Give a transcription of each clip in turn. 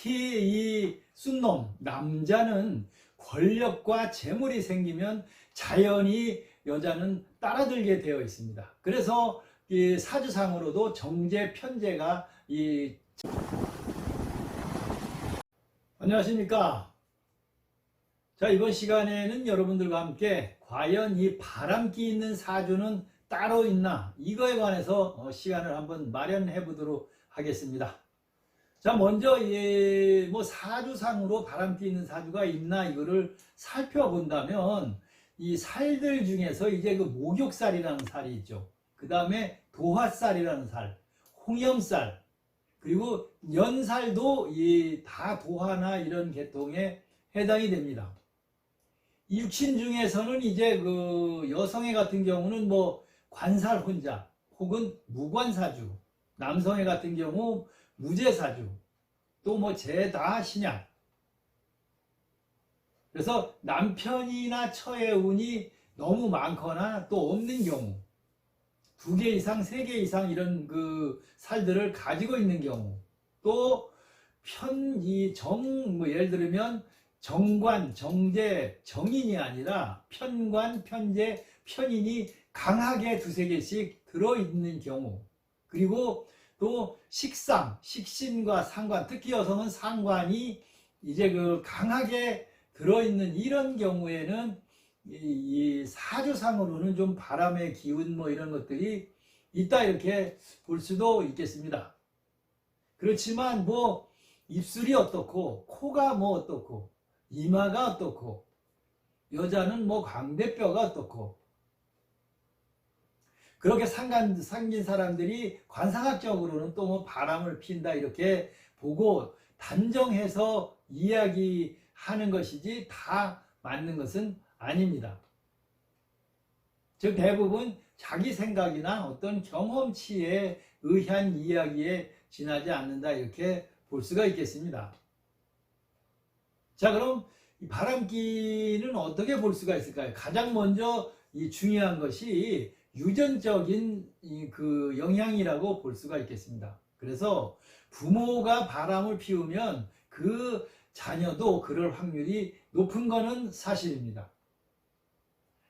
특히 이 쑥놈 남자는 권력과 재물이 생기면 자연히 여자는 따라들게 되어 있습니다. 그래서 이 사주상으로도 정제 편제가 안녕하십니까. 자, 이번 시간에는 여러분들과 함께 과연 이 바람기 있는 사주는 따로 있나, 이거에 관해서 시간을 한번 마련해 보도록 하겠습니다. 자, 먼저 뭐 사주상으로 바람기 있는 사주가 있나, 이거를 살펴본다면 이 살들 중에서 이제 그 목욕살이라는 살이 있죠. 그 다음에 도화살이라는 살, 홍염살, 그리고 연살도 다 도화나 이런 계통에 해당이 됩니다. 이 육신 중에서는 이제 그 여성애 같은 경우는 뭐 관살 혼자 혹은 무관사주, 남성애 같은 경우 무제사주, 또 뭐 제다 신약. 그래서 남편이나 처의 운이 너무 많거나 또 없는 경우, 2개 이상, 3개 이상 이런 그 살들을 가지고 있는 경우, 또 뭐 예를 들면 정관, 정제, 정인이 아니라 편관, 편제, 편인이 강하게 2-3개씩 들어있는 경우, 그리고 또 식상, 식신과 상관, 특히 여성은 상관이 이제 그 강하게 들어있는 이런 경우에는 이 사주상으로는 좀 바람의 기운 뭐 이런 것들이 있다, 이렇게 볼 수도 있겠습니다. 그렇지만 뭐 입술이 어떻고 코가 뭐 어떻고 이마가 어떻고 여자는 뭐 광대뼈가 어떻고 그렇게 생긴 사람들이 관상학적으로는 또 뭐 바람을 핀다, 이렇게 보고 단정해서 이야기하는 것이지 다 맞는 것은 아닙니다. 즉 대부분 자기 생각이나 어떤 경험치에 의한 이야기에 지나지 않는다, 이렇게 볼 수가 있겠습니다. 자, 그럼 이 바람기는 어떻게 볼 수가 있을까요? 가장 먼저 이 중요한 것이 유전적인 그 영향이라고 볼 수가 있겠습니다. 그래서 부모가 바람을 피우면 그 자녀도 그럴 확률이 높은 것은 사실입니다.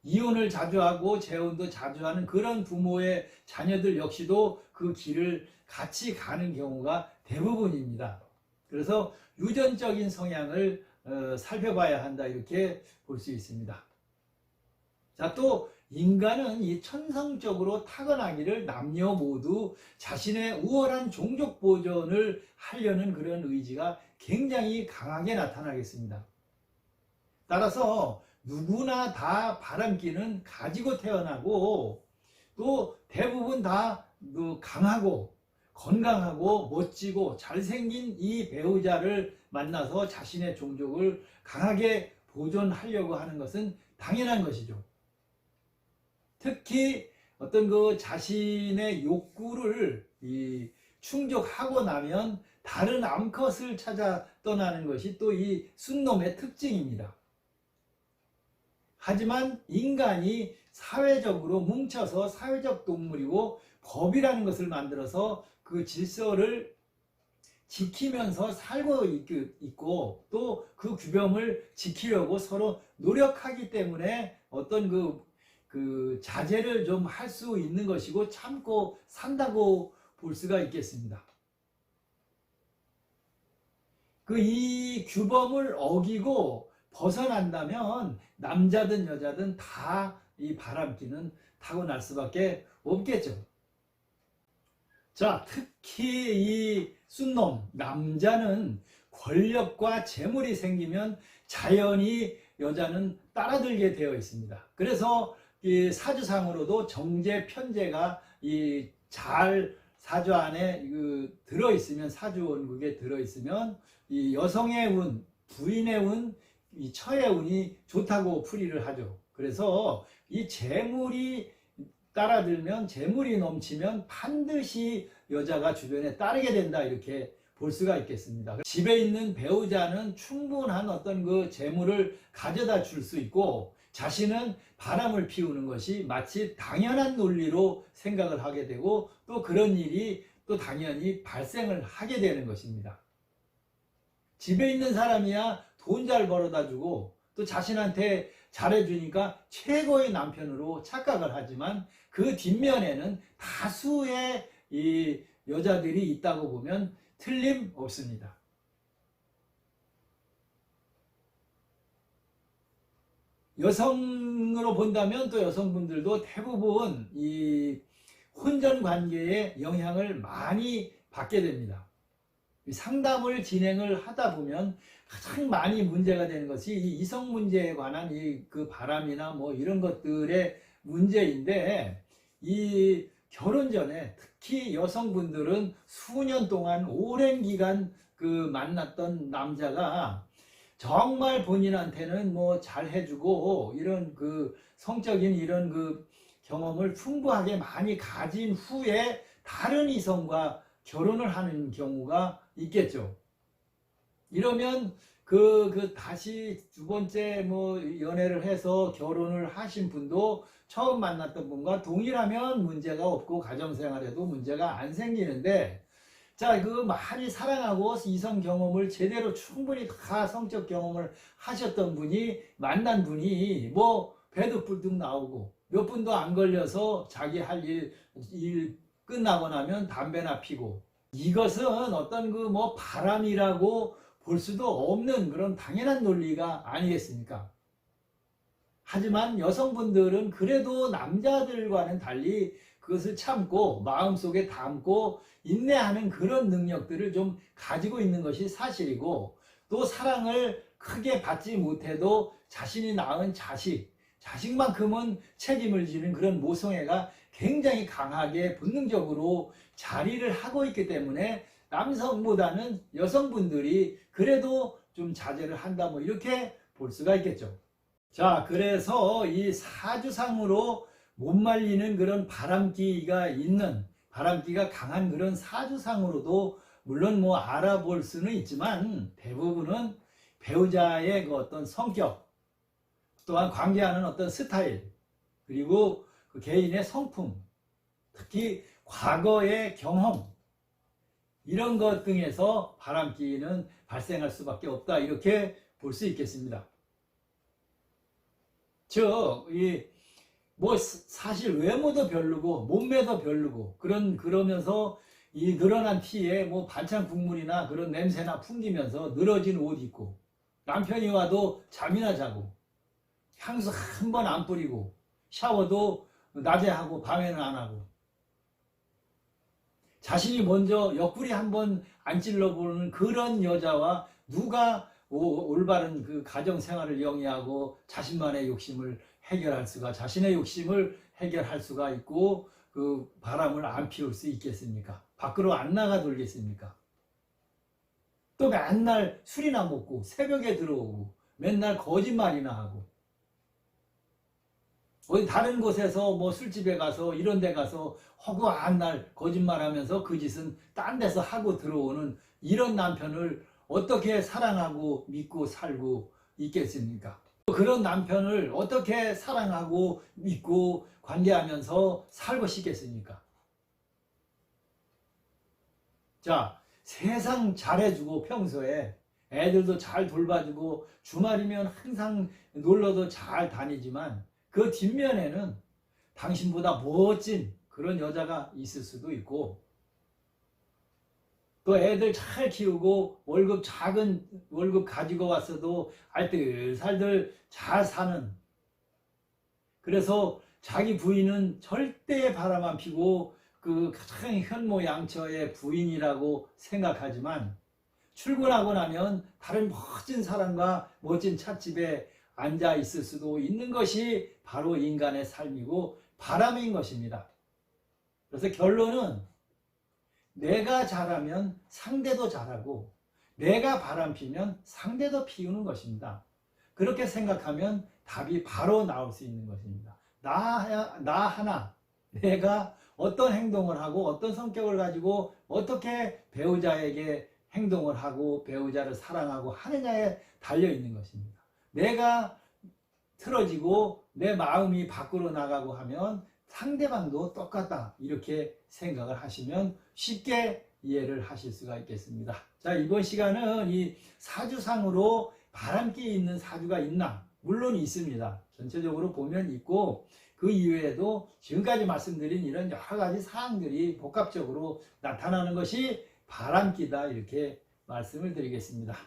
이혼을 자주 하고 재혼도 자주 하는 그런 부모의 자녀들 역시도 그 길을 같이 가는 경우가 대부분입니다. 그래서 유전적인 성향을 살펴봐야 한다, 이렇게 볼 수 있습니다. 자, 또 인간은 이 천성적으로 타고나기를 남녀 모두 자신의 우월한 종족 보존을 하려는 그런 의지가 굉장히 강하게 나타나겠습니다. 따라서 누구나 다 바람기는 가지고 태어나고 또 대부분 다 강하고 건강하고 멋지고 잘생긴 이 배우자를 만나서 자신의 종족을 강하게 보존하려고 하는 것은 당연한 것이죠. 특히 어떤 그 자신의 욕구를 충족하고 나면 다른 암컷을 찾아 떠나는 것이 또 이 쑥놈의 특징입니다. 하지만 인간이 사회적으로 뭉쳐서 사회적 동물이고 법이라는 것을 만들어서 그 질서를 지키면서 살고 있고 또 그 규범을 지키려고 서로 노력하기 때문에 어떤 그 자제를 좀 할 수 있는 것이고 참고 산다고 볼 수가 있겠습니다. 이 규범을 어기고 벗어난다면 남자든 여자든 다 이 바람기는 타고날 수밖에 없겠죠. 자, 특히 이 쑥놈 남자는 권력과 재물이 생기면 자연히 여자는 따라들게 되어 있습니다. 그래서 이 사주상으로도 정제 편제가 잘 사주 안에 들어있으면, 사주원국에 들어있으면 이 여성의 운, 부인의 운, 이 처의 운이 좋다고 풀이를 하죠. 그래서 이 재물이 따라들면, 재물이 넘치면 반드시 여자가 주변에 따르게 된다, 이렇게 볼 수가 있겠습니다. 집에 있는 배우자는 충분한 어떤 그 재물을 가져다 줄 수 있고 자신은 바람을 피우는 것이 마치 당연한 논리로 생각을 하게 되고 또 그런 일이 또 당연히 발생을 하게 되는 것입니다. 집에 있는 사람이야 돈 잘 벌어다 주고 또 자신한테 잘해주니까 최고의 남편으로 착각을 하지만 그 뒷면에는 다수의 이 여자들이 있다고 보면 틀림없습니다. 여성으로 본다면 또 여성분들도 대부분 이 혼전 관계에 영향을 많이 받게 됩니다. 상담을 진행을 하다 보면 가장 많이 문제가 되는 것이 이 이성 문제에 관한 그 바람이나 뭐 이런 것들의 문제인데, 이 결혼 전에 특히 여성분들은 수년 동안 오랜 기간 그 만났던 남자가 정말 본인한테는 뭐 잘해주고 이런 그 성적인 이런 그 경험을 풍부하게 많이 가진 후에 다른 이성과 결혼을 하는 경우가 있겠죠. 이러면 다시 두 번째 뭐 연애를 해서 결혼을 하신 분도 처음 만났던 분과 동일하면 문제가 없고 가정생활에도 문제가 안 생기는데, 자, 많이 사랑하고 이성 경험을 제대로 충분히 다 성적 경험을 하셨던 분이 만난 분이 뭐 배도 불뚝 나오고 몇 분도 안 걸려서 자기 할 일 끝나고 나면 담배나 피고, 이것은 어떤 뭐 바람이라고 볼 수도 없는 그런 당연한 논리가 아니겠습니까? 하지만 여성분들은 그래도 남자들과는 달리 그것을 참고 마음속에 담고 인내하는 그런 능력들을 좀 가지고 있는 것이 사실이고, 또 사랑을 크게 받지 못해도 자신이 낳은 자식만큼은 책임을 지는 그런 모성애가 굉장히 강하게 본능적으로 자리를 하고 있기 때문에 남성보다는 여성분들이 그래도 좀 자제를 한다, 뭐 이렇게 볼 수가 있겠죠. 자, 그래서 이 사주상으로 못 말리는 그런 바람기가 강한 그런 사주상으로도 물론 뭐 알아볼 수는 있지만, 대부분은 배우자의 그 어떤 성격, 또한 관계하는 어떤 스타일, 그리고 그 개인의 성품, 특히 과거의 경험, 이런 것 등에서 바람기는 발생할 수밖에 없다, 이렇게 볼 수 있겠습니다. 즉, 사실 외모도 별로고 몸매도 별로고 그러면서 이 늘어난 티에 뭐 반찬 국물이나 그런 냄새나 풍기면서 늘어진 옷 입고, 남편이 와도 잠이나 자고, 향수 한 번 안 뿌리고, 샤워도 낮에 하고 밤에는 안 하고, 자신이 먼저 옆구리 한 번 안 찔러보는 그런 여자와 누가 올바른 그 가정생활을 영위하고 자신의 욕심을 해결할 수가 있고 그 바람을 안 피울 수 있겠습니까? 밖으로 안 나가 돌겠습니까? 또 맨날 술이나 먹고 새벽에 들어오고 맨날 거짓말이나 하고, 어디 다른 곳에서 뭐 술집에 가서 이런 데 가서 허구한 날 거짓말하면서 그 짓은 딴 데서 하고 들어오는 이런 남편을 어떻게 사랑하고 믿고 살고 있겠습니까? 그런 남편을 어떻게 사랑하고 믿고 관계하면서 살고 싶겠습니까? 자, 세상 잘해주고 평소에 애들도 잘 돌봐주고 주말이면 항상 놀러도 잘 다니지만 그 뒷면에는 당신보다 멋진 그런 여자가 있을 수도 있고, 또 애들 잘 키우고 작은 월급 가지고 왔어도 알뜰살뜰 잘 사는, 그래서 자기 부인은 절대 바람 안 피고 그 가장 현모양처의 부인이라고 생각하지만, 출근하고 나면 다른 멋진 사람과 멋진 찻집에 앉아 있을 수도 있는 것이 바로 인간의 삶이고 바람인 것입니다. 그래서 결론은 내가 잘하면 상대도 잘하고, 내가 바람 피면 상대도 피우는 것입니다. 그렇게 생각하면 답이 바로 나올 수 있는 것입니다. 나 하나, 내가 어떤 행동을 하고 어떤 성격을 가지고 어떻게 배우자에게 행동을 하고 배우자를 사랑하고 하느냐에 달려 있는 것입니다. 내가 틀어지고 내 마음이 밖으로 나가고 하면 상대방도 똑같다, 이렇게 생각을 하시면 쉽게 이해를 하실 수가 있겠습니다. 자, 자, 이번 시간은 이 사주상으로 바람기 있는 사주가 있나? 물론 있습니다. 전체적으로 보면 있고, 그 이외에도 지금까지 말씀드린 이런 여러 가지 사항들이 복합적으로 나타나는 것이 바람기다, 이렇게 말씀을 드리겠습니다.